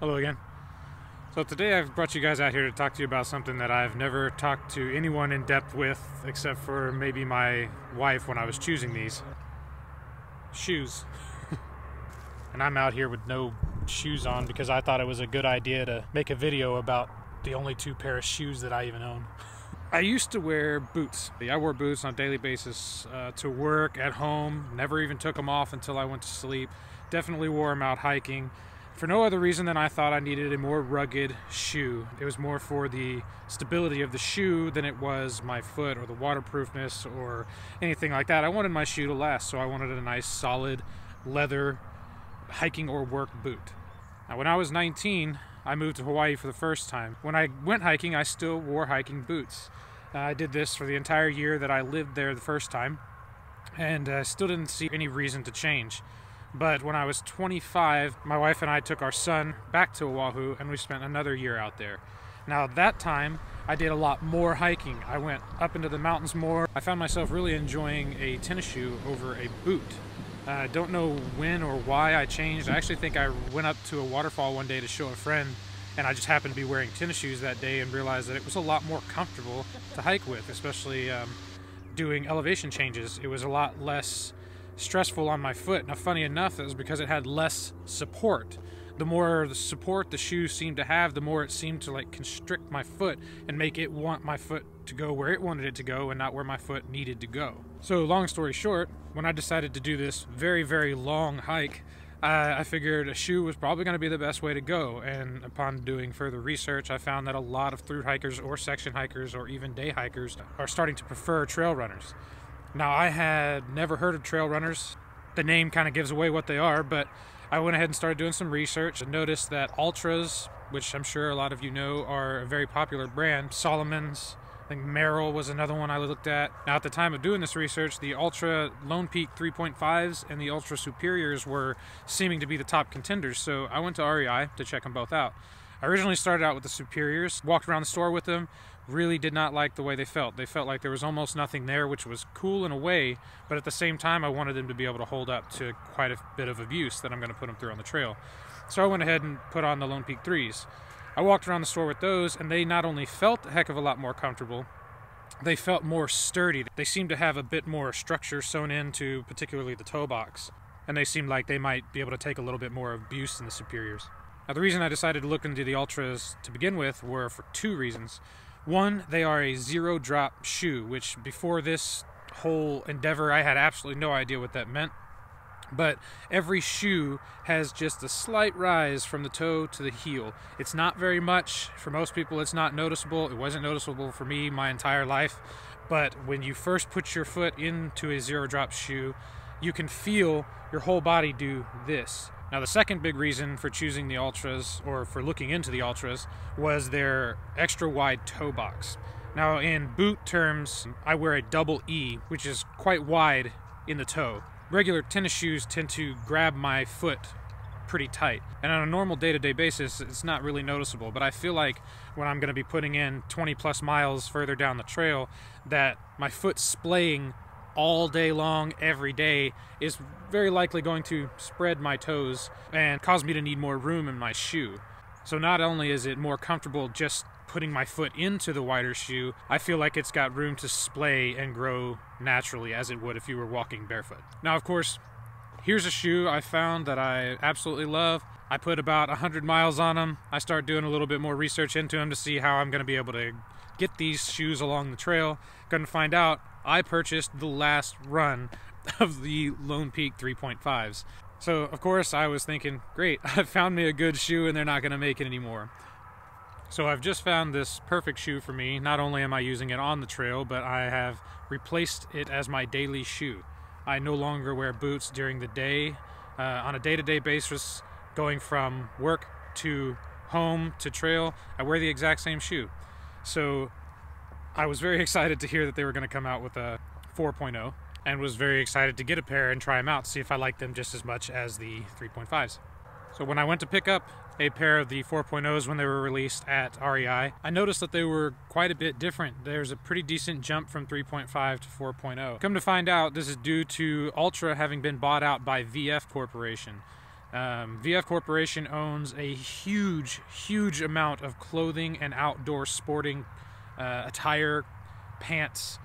Hello again. So today I've brought you guys out here to talk to you about something that I've never talked to anyone in depth with except for maybe my wife when I was choosing these. Shoes. And I'm out here with no shoes on because I thought it was a good idea to make a video about the only two pair of shoes that I even own. I used to wear boots. I wore boots on a daily basis to work, at home, never even took them off until I went to sleep. Definitely wore them out hiking. For no other reason than I thought I needed a more rugged shoe. It was more for the stability of the shoe than it was my foot or the waterproofness or anything like that. I wanted my shoe to last, so I wanted a nice solid leather hiking or work boot. Now when I was 19, I moved to Hawaii for the first time. When I went hiking, I still wore hiking boots. I did this for the entire year that I lived there the first time, and I still didn't see any reason to change. But when I was 25, my wife and I took our son back to Oahu, and we spent another year out there. Now, at that time, I did a lot more hiking. I went up into the mountains more. I found myself really enjoying a tennis shoe over a boot. I don't know when or why I changed. I actually think I went up to a waterfall one day to show a friend, and I just happened to be wearing tennis shoes that day and realized that it was a lot more comfortable to hike with, especially doing elevation changes. It was a lot less stressful on my foot. Now, funny enough, it was because it had less support. The more the support the shoe seemed to have, the more it seemed to like constrict my foot and make it want my foot to go where it wanted it to go and not where my foot needed to go. So long story short, when I decided to do this very, very long hike, I figured a shoe was probably going to be the best way to go, and upon doing further research, I found that a lot of thru hikers or section hikers or even day hikers are starting to prefer trail runners. Now, I had never heard of trail runners. The name kind of gives away what they are, but I went ahead and started doing some research and noticed that Altras, which I'm sure a lot of you know are a very popular brand, Solomon's, I think Merrell was another one I looked at. Now, at the time of doing this research, the Altra Lone Peak 3.5s and the Ultra Superiors were seeming to be the top contenders, so I went to REI to check them both out. I originally started out with the Superiors, walked around the store with them, really did not like the way they felt. They felt like there was almost nothing there, which was cool in a way, but at the same time I wanted them to be able to hold up to quite a bit of abuse that I'm going to put them through on the trail. So I went ahead and put on the Lone Peak 3s. I walked around the store with those, and they not only felt a heck of a lot more comfortable, they felt more sturdy. They seemed to have a bit more structure sewn into particularly the toe box, and they seemed like they might be able to take a little bit more abuse than the Superiors. Now, the reason I decided to look into the Ultras to begin with were for two reasons. One, they are a zero-drop shoe, which before this whole endeavor, I had absolutely no idea what that meant. But every shoe has just a slight rise from the toe to the heel. It's not very much. For most people, it's not noticeable. It wasn't noticeable for me my entire life. But when you first put your foot into a zero-drop shoe, you can feel your whole body do this. Now, the second big reason for choosing the Ultras, or for looking into the Ultras, was their extra wide toe box. Now, in boot terms, I wear a double E, which is quite wide in the toe. Regular tennis shoes tend to grab my foot pretty tight, and on a normal day-to-day basis, it's not really noticeable, but I feel like when I'm going to be putting in 20 plus miles further down the trail, that my foot splaying all day long, every day, is very likely going to spread my toes and cause me to need more room in my shoe. So not only is it more comfortable just putting my foot into the wider shoe, I feel like it's got room to splay and grow naturally as it would if you were walking barefoot. Now, of course, here's a shoe I found that I absolutely love. I put about 100 miles on them. I started doing a little bit more research into them to see how I'm going to be able to get these shoes along the trail. Going to find out I purchased the last run of the Lone Peak 3.5s. So, of course, I was thinking, great, I found me a good shoe and they're not going to make it anymore. So I've just found this perfect shoe for me. Not only am I using it on the trail, but I have replaced it as my daily shoe. I no longer wear boots during the day. On a day-to-day basis, going from work to home to trail, I wear the exact same shoe. So I was very excited to hear that they were going to come out with a 4.0, and was very excited to get a pair and try them out to see if I liked them just as much as the 3.5s. So when I went to pick up a pair of the 4.0s when they were released at REI, I noticed that they were quite a bit different. There's a pretty decent jump from 3.5 to 4.0. Come to find out, this is due to Altra having been bought out by VF Corporation. VF Corporation owns a huge amount of clothing and outdoor sporting attire, pants,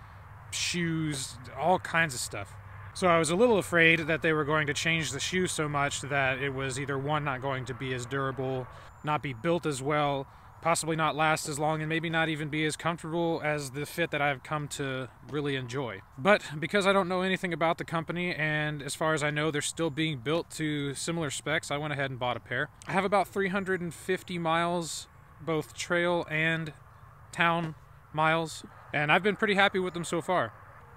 shoes, all kinds of stuff. So I was a little afraid that they were going to change the shoe so much that it was either one, not going to be as durable, not be built as well, possibly not last as long, and maybe not even be as comfortable as the fit that I've come to really enjoy. But because I don't know anything about the company, and as far as I know they're still being built to similar specs, I went ahead and bought a pair. I have about 350 miles, both trail and town miles, and I've been pretty happy with them so far.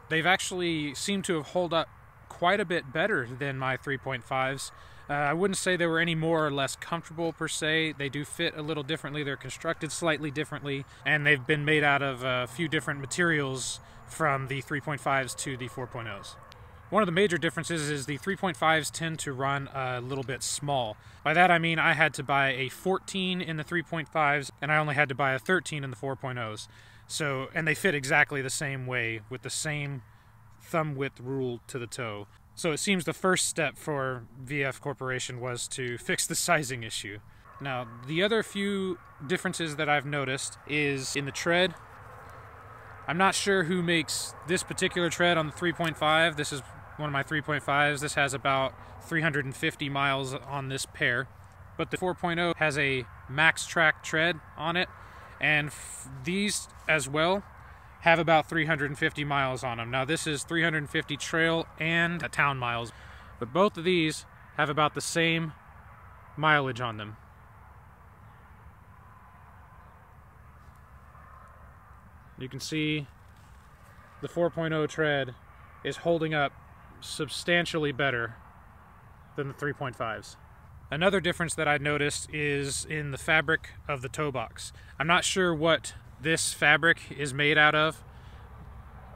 They've actually seemed to have held up quite a bit better than my 3.5s. I wouldn't say they were any more or less comfortable per se. They do fit a little differently. They're constructed slightly differently, and they've been made out of a few different materials from the 3.5s to the 4.0s. One of the major differences is the 3.5s tend to run a little bit small. By that I mean I had to buy a 14 in the 3.5s, and I only had to buy a 13 in the 4.0s. So, and they fit exactly the same way with the same thumb width rule to the toe. So it seems the first step for VF Corporation was to fix the sizing issue. Now, the other few differences that I've noticed is in the tread. I'm not sure who makes this particular tread on the 3.5. This is one of my 3.5s. This has about 350 miles on this pair. But the 4.0 has a max track tread on it, and these as well have about 350 miles on them. Now this is 350 trail and town miles, but both of these have about the same mileage on them. You can see the 4.0 tread is holding up substantially better than the 3.5s. Another difference that I noticed is in the fabric of the toe box. I'm not sure what this fabric is made out of,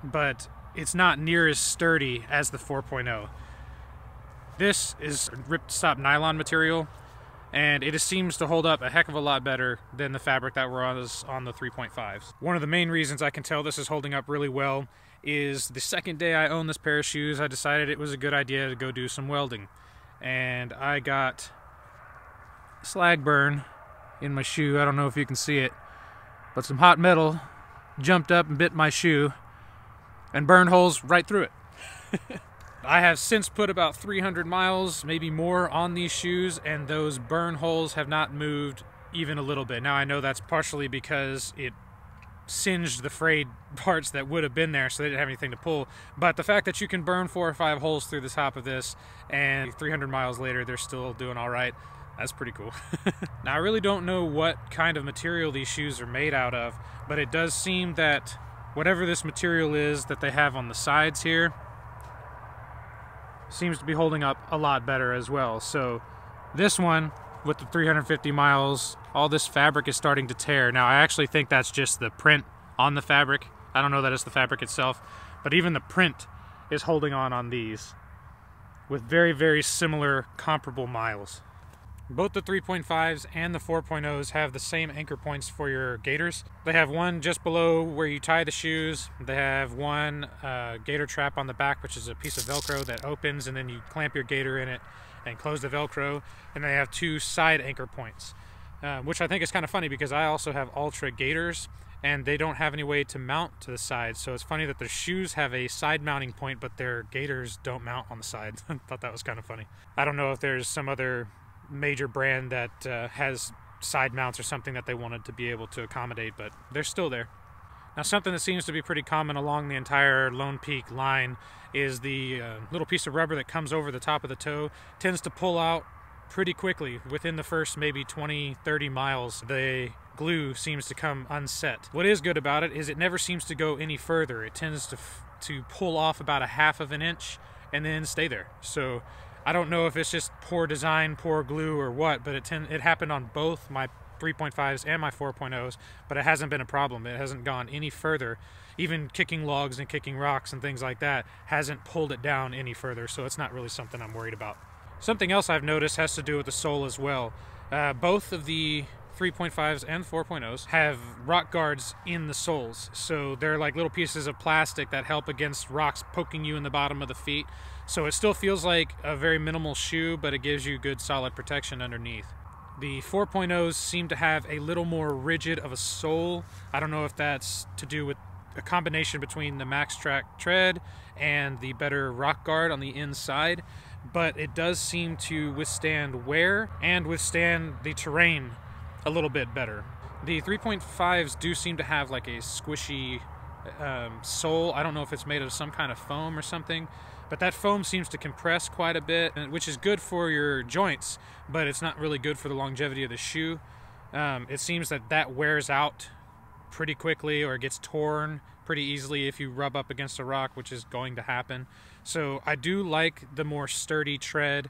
but it's not near as sturdy as the 4.0. This is ripstop nylon material, and it seems to hold up a heck of a lot better than the fabric that was on the 3.5s. One of the main reasons I can tell this is holding up really well is the second day I owned this pair of shoes, I decided it was a good idea to go do some welding. And I got slag burn in my shoe. I don't know if you can see it, but some hot metal jumped up and bit my shoe and burned holes right through it. I have since put about 300 miles, maybe more, on these shoes, and those burn holes have not moved even a little bit. Now I know that's partially because it singed the frayed parts that would have been there, so they didn't have anything to pull, but the fact that you can burn 4 or 5 holes through the top of this and 300 miles later they're still doing all right, that's pretty cool. Now I really don't know what kind of material these shoes are made out of, but it does seem that whatever this material is that they have on the sides here seems to be holding up a lot better as well. So this one with the 350 miles, all this fabric is starting to tear. Now I actually think that's just the print on the fabric. I don't know that it's the fabric itself, but even the print is holding on these with very similar comparable miles. Both the 3.5s and the 4.0s have the same anchor points for your gaiters. They have one just below where you tie the shoes. They have one gaiter trap on the back, which is a piece of Velcro that opens, and then you clamp your gaiter in it and close the Velcro. And they have 2 side anchor points, which I think is kind of funny because I also have Altra gaiters, and they don't have any way to mount to the side. So it's funny that their shoes have a side mounting point, but their gaiters don't mount on the side. I thought that was kind of funny. I don't know if there's some other major brand that has side mounts or something that they wanted to be able to accommodate, but they're still there. Now something that seems to be pretty common along the entire Lone Peak line is the little piece of rubber that comes over the top of the toe tends to pull out pretty quickly. Within the first maybe 20-30 miles, the glue seems to come unset. What is good about it is it never seems to go any further. It tends to pull off about 1/2 inch and then stay there. So I don't know if it's just poor design, poor glue, or what, but it happened on both my 3.5s and my 4.0s, but it hasn't been a problem. It hasn't gone any further. Even kicking logs and kicking rocks and things like that hasn't pulled it down any further, so it's not really something I'm worried about. Something else I've noticed has to do with the sole as well. Both of the 3.5s and 4.0s have rock guards in the soles, so they're like little pieces of plastic that help against rocks poking you in the bottom of the feet. So it still feels like a very minimal shoe, but it gives you good solid protection underneath. The 4.0s seem to have a little more rigid of a sole. I don't know if that's to do with a combination between the Max Track tread and the better rock guard on the inside, but it does seem to withstand wear and withstand the terrain a little bit better. The 3.5s do seem to have like a squishy sole. I don't know if it's made of some kind of foam or something, but that foam seems to compress quite a bit, which is good for your joints, but it's not really good for the longevity of the shoe. It seems that that wears out pretty quickly, or gets torn pretty easily if you rub up against a rock, which is going to happen. So I do like the more sturdy tread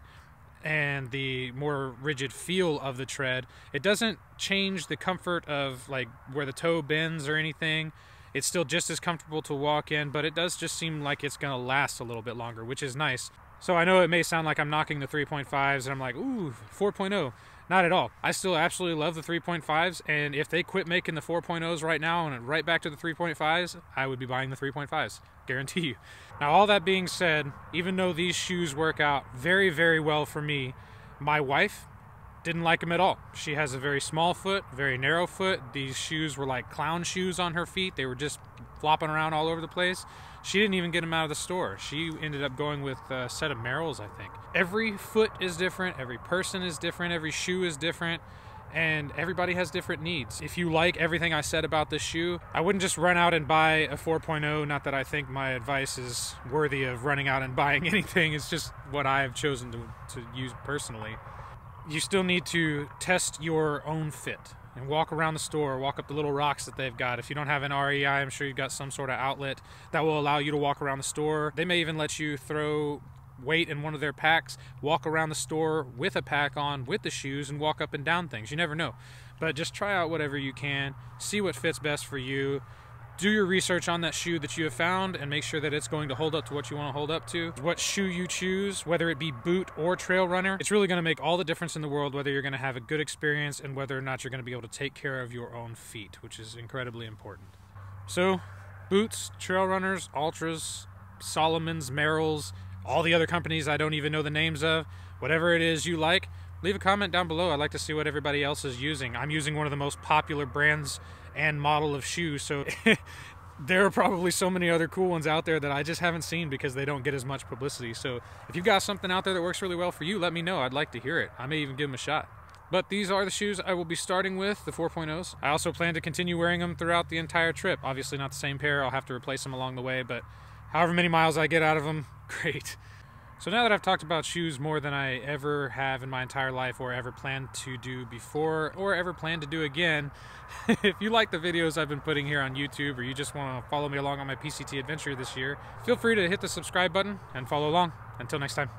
and the more rigid feel of the tread. It doesn't change the comfort of like where the toe bends or anything. It's still just as comfortable to walk in, but it does just seem like it's going to last a little bit longer, which is nice. So I know it may sound like I'm knocking the 3.5s and I'm like, ooh, 4.0. Not at all. I still absolutely love the 3.5s, and if they quit making the 4.0s right now and right back to the 3.5s, I would be buying the 3.5s. Guarantee you. Now, all that being said, even though these shoes work out very, very well for me, my wife didn't like them at all. She has a very small foot, very narrow foot. These shoes were like clown shoes on her feet. They were just flopping around all over the place. She didn't even get them out of the store. She ended up going with a set of Merrells, I think. Every foot is different, every person is different, every shoe is different, and everybody has different needs. If you like everything I said about this shoe, I wouldn't just run out and buy a 4.0. Not that I think my advice is worthy of running out and buying anything. It's just what I have chosen to use personally. You still need to test your own fit and walk around the store, walk up the little rocks that they've got. If you don't have an REI, I'm sure you've got some sort of outlet that will allow you to walk around the store. They may even let you throw weight in one of their packs, walk around the store with a pack on with the shoes and walk up and down things. You never know. But just try out whatever you can, see what fits best for you. Do your research on that shoe that you have found and make sure that it's going to hold up to what you want to hold up to. What shoe you choose, whether it be boot or trail runner, it's really going to make all the difference in the world whether you're going to have a good experience and whether or not you're going to be able to take care of your own feet, which is incredibly important. So, boots, trail runners, Altras, Salomons, Merrells, all the other companies I don't even know the names of, whatever it is you like, leave a comment down below. I'd like to see what everybody else is using. I'm using one of the most popular brands and model of shoes, so there are probably so many other cool ones out there that I just haven't seen because they don't get as much publicity. So if you've got something out there that works really well for you, let me know. I'd like to hear it. I may even give them a shot. But these are the shoes I will be starting with, the 4.0s. I also plan to continue wearing them throughout the entire trip. Obviously not the same pair. I'll have to replace them along the way, but however many miles I get out of them, great. So now that I've talked about shoes more than I ever have in my entire life or ever planned to do before or ever plan to do again, if you like the videos I've been putting here on YouTube or you just want to follow me along on my PCT adventure this year, feel free to hit the subscribe button and follow along. Until next time.